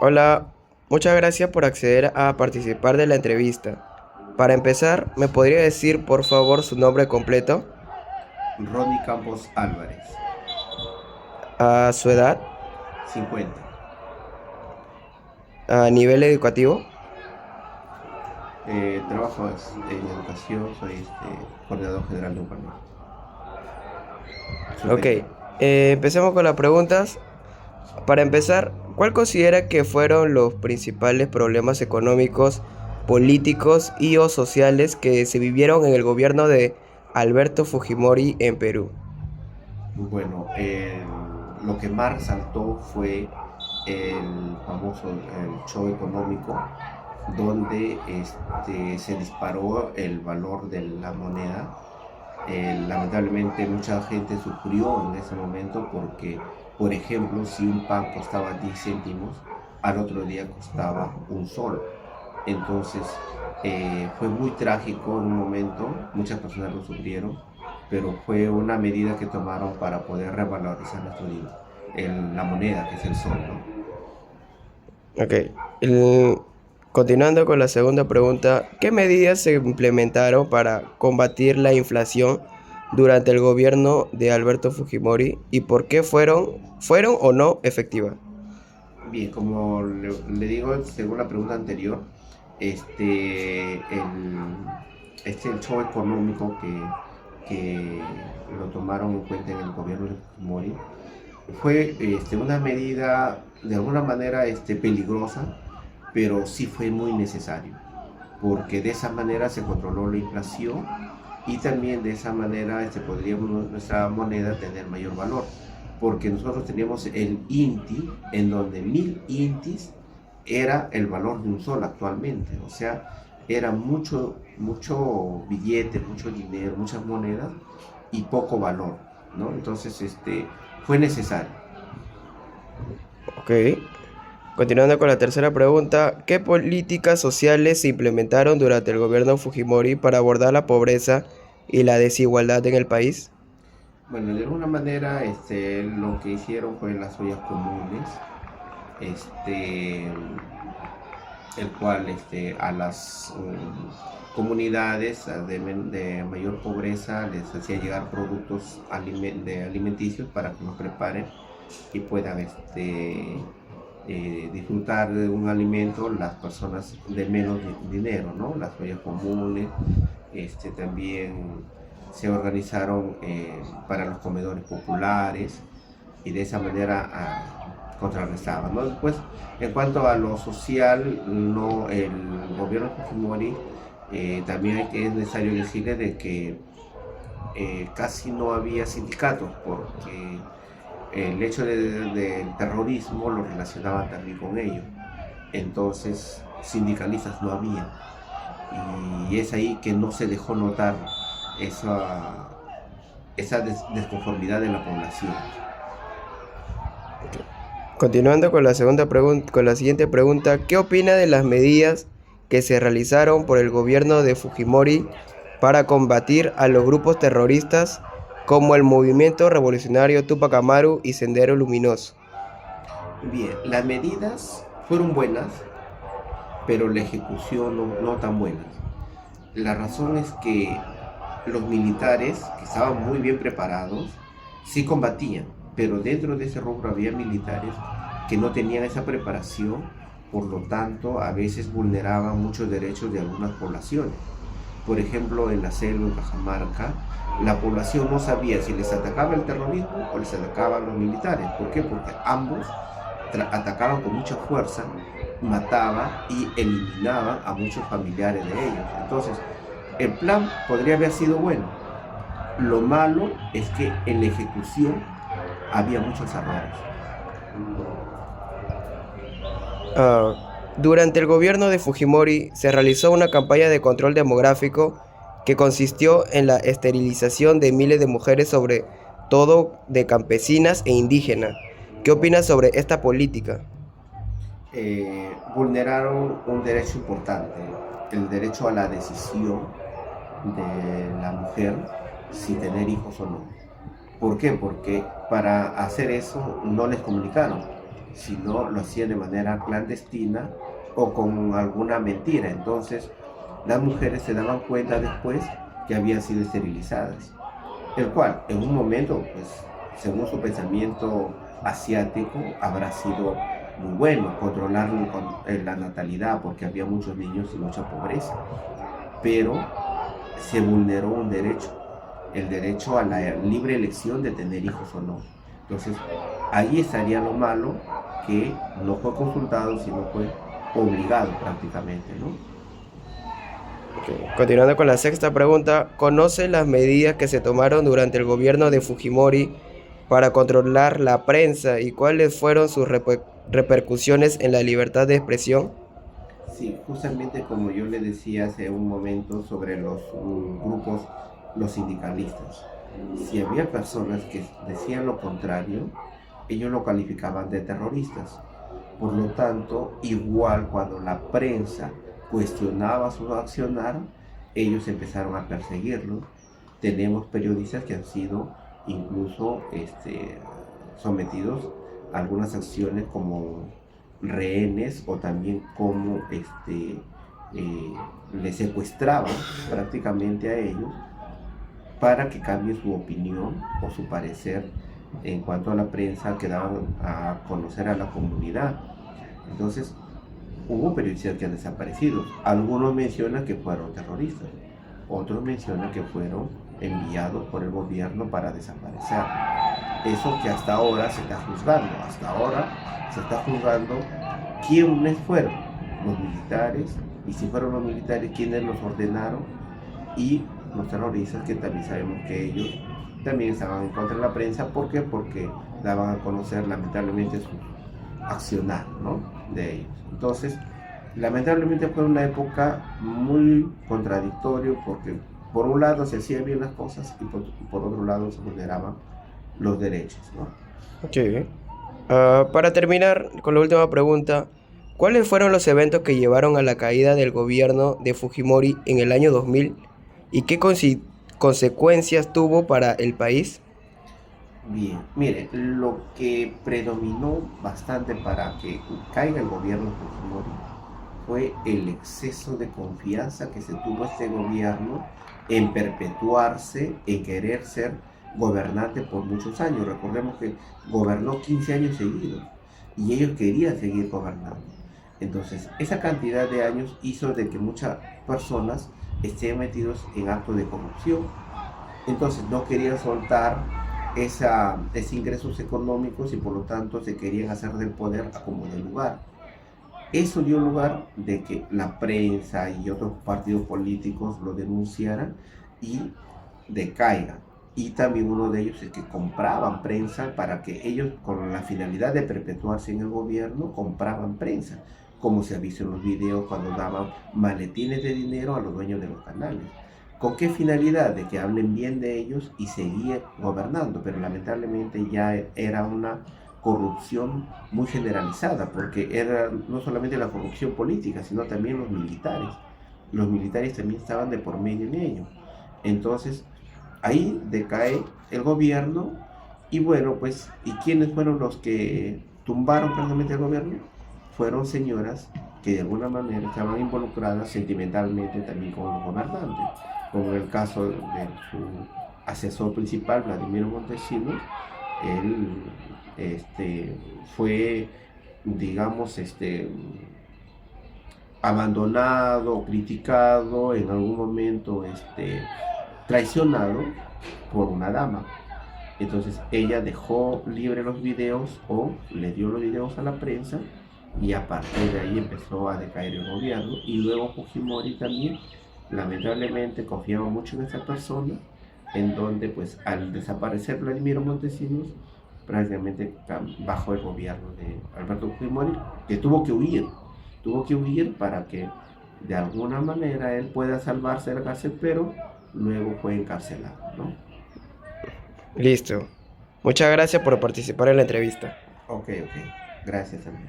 Hola, muchas gracias por acceder a participar de la entrevista. Para empezar, ¿me podría decir por favor su nombre completo, Ronnie Campos Álvarez, a su edad, 50. a nivel educativo? Trabajo en educación, soy coordinador general de un colegio Ok, superior. empecemos con las preguntas. Para empezar, ¿cuál considera que fueron los principales problemas económicos, políticos y o sociales que se vivieron en el gobierno de Alberto Fujimori en Perú? Bueno, lo que más resaltó fue el famoso el show económico, donde se disparó el valor de la moneda. Lamentablemente mucha gente sufrió en ese momento porque, por ejemplo, si un pan costaba 10 céntimos, al otro día costaba un sol. Entonces fue muy trágico en un momento, muchas personas lo sufrieron, pero fue una medida que tomaron para poder revalorizar nuestro dinero, la moneda que es el sol, ¿no? Ok. el- Continuando con la segunda pregunta, ¿qué medidas se implementaron para combatir la inflación durante el gobierno de Alberto Fujimori y por qué fueron o no efectivas? Bien, como le digo, según la pregunta anterior, el show económico que lo tomaron en cuenta en el gobierno de Fujimori fue una medida de alguna manera peligrosa, pero sí fue muy necesario, porque de esa manera se controló la inflación y también de esa manera podríamos nuestra moneda tener mayor valor, porque nosotros teníamos el INTI, en donde 1000 INTIs era el valor de un sol actualmente, o sea, era mucho billete, mucho dinero, muchas monedas y poco valor, ¿no? Entonces, fue necesario. Ok. Continuando con la tercera pregunta, ¿qué políticas sociales se implementaron durante el gobierno Fujimori para abordar la pobreza y la desigualdad en el país? Bueno, de alguna manera, lo que hicieron fue las ollas comunes, este, el cual a las comunidades de mayor pobreza les hacía llegar productos alimenticios para que los preparen y puedan disfrutar de un alimento las personas de menos dinero, ¿no? Las ollas comunes, también se organizaron para los comedores populares y de esa manera contrarrestaban, ¿no? Después, en cuanto a lo social, no, el gobierno de Fujimori también es necesario decirle de que casi no había sindicatos porque el hecho del terrorismo lo relacionaban también con ello. Entonces, sindicalistas no había. Y es ahí que no se dejó notar esa, esa desconformidad de la población. Continuando con la con la siguiente pregunta, ¿qué opina de las medidas que se realizaron por el gobierno de Fujimori para combatir a los grupos terroristas como el Movimiento Revolucionario Tupac Amaru y Sendero Luminoso? Bien, las medidas fueron buenas, pero la ejecución no tan buena. La razón es que los militares, que estaban muy bien preparados, sí combatían, pero dentro de ese rubro había militares que no tenían esa preparación, por lo tanto a veces vulneraban muchos derechos de algunas poblaciones. Por ejemplo, en la selva, en Cajamarca, la población no sabía si les atacaba el terrorismo o les atacaban los militares. ¿Por qué? Porque ambos atacaban con mucha fuerza, mataban y eliminaban a muchos familiares de ellos. Entonces, el plan podría haber sido bueno. Lo malo es que en la ejecución había muchos errores. Durante el gobierno de Fujimori se realizó una campaña de control demográfico que consistió en la esterilización de miles de mujeres, sobre todo de campesinas e indígenas. ¿Qué opinas sobre esta política? Vulneraron un derecho importante, el derecho a la decisión de la mujer si tener hijos o no. ¿Por qué? Porque para hacer eso no les comunicaron. sino lo hacían de manera clandestina o con alguna mentira. Entonces las mujeres se daban cuenta después que habían sido esterilizadas, el cual en un momento, pues según su pensamiento asiático, habrá sido muy bueno controlar la natalidad porque había muchos niños y mucha pobreza, pero se vulneró un derecho, el derecho a la libre elección de tener hijos o no. Entonces ahí estaría lo malo, que no fue consultado, sino fue obligado prácticamente, ¿no? Ok. Continuando con la sexta pregunta, ¿conoce las medidas que se tomaron durante el gobierno de Fujimori para controlar la prensa y cuáles fueron sus repercusiones en la libertad de expresión? Sí, justamente como yo le decía hace un momento sobre los grupos, los sindicalistas. Si había personas que decían lo contrario, ellos lo calificaban de terroristas. Por lo tanto, igual cuando la prensa cuestionaba su accionar, ellos empezaron a perseguirlo. Tenemos periodistas que han sido incluso sometidos a algunas acciones como rehenes, o también como les secuestraban prácticamente a ellos para que cambie su opinión o su parecer en cuanto a la prensa que daban a conocer a la comunidad. Entonces, hubo periodistas que han desaparecido. Algunos mencionan que fueron terroristas, otros mencionan que fueron enviados por el gobierno para desaparecer. Eso que hasta ahora se está juzgando. Hasta ahora se está juzgando quiénes fueron los militares, y si fueron los militares, quiénes los ordenaron, y los terroristas, que también sabemos que ellos también estaban en contra de la prensa. ¿Por qué? Porque daban a conocer lamentablemente su accionar, ¿no?, de ellos. Entonces, lamentablemente fue una época muy contradictoria, porque por un lado se hacían bien las cosas y por otro lado se vulneraban los derechos, ¿no? Sí. Para terminar con la última pregunta, ¿cuáles fueron los eventos que llevaron a la caída del gobierno de Fujimori en el año 2000 y qué consecuencias tuvo para el país? Bien, mire, lo que predominó bastante para que caiga el gobierno de Fujimori fue el exceso de confianza que se tuvo este gobierno en perpetuarse, en querer ser gobernante por muchos años. Recordemos que gobernó 15 años seguidos y ellos querían seguir gobernando. Entonces, esa cantidad de años hizo de que muchas personas estén metidos en actos de corrupción. Entonces, no querían soltar esos ingresos económicos y por lo tanto se querían hacer del poder a como de lugar. Eso dio lugar de que la prensa y otros partidos políticos lo denunciaran y decaigan. Y también uno de ellos es que compraban prensa para que ellos, con la finalidad de perpetuarse en el gobierno, compraban prensa, como se ha visto en los videos cuando daban maletines de dinero a los dueños de los canales. ¿Con qué finalidad? De que hablen bien de ellos y seguir gobernando, pero lamentablemente ya era una corrupción muy generalizada, porque era no solamente la corrupción política, sino también los militares. Los militares también estaban de por medio en ello. Entonces, ahí decae el gobierno y bueno, pues, ¿y quiénes fueron los que tumbaron prácticamente el gobierno? Fueron señoras que de alguna manera estaban involucradas sentimentalmente también con los gobernantes, como en el caso de su asesor principal, Vladimiro Montesinos. Él fue, digamos, abandonado, criticado, en algún momento traicionado por una dama. Entonces ella dejó libre los videos, o le dio los videos a la prensa, y a partir de ahí empezó a decaer el gobierno. Y luego Fujimori también, lamentablemente, confiaba mucho en esa persona, en donde pues al desaparecer Vladimiro Montesinos, prácticamente bajó el gobierno de Alberto Fujimori, que tuvo que huir para que de alguna manera él pueda salvarse de la cárcel, pero luego fue encarcelado, ¿no? Listo. Muchas gracias por participar en la entrevista. Ok, gracias, amigo.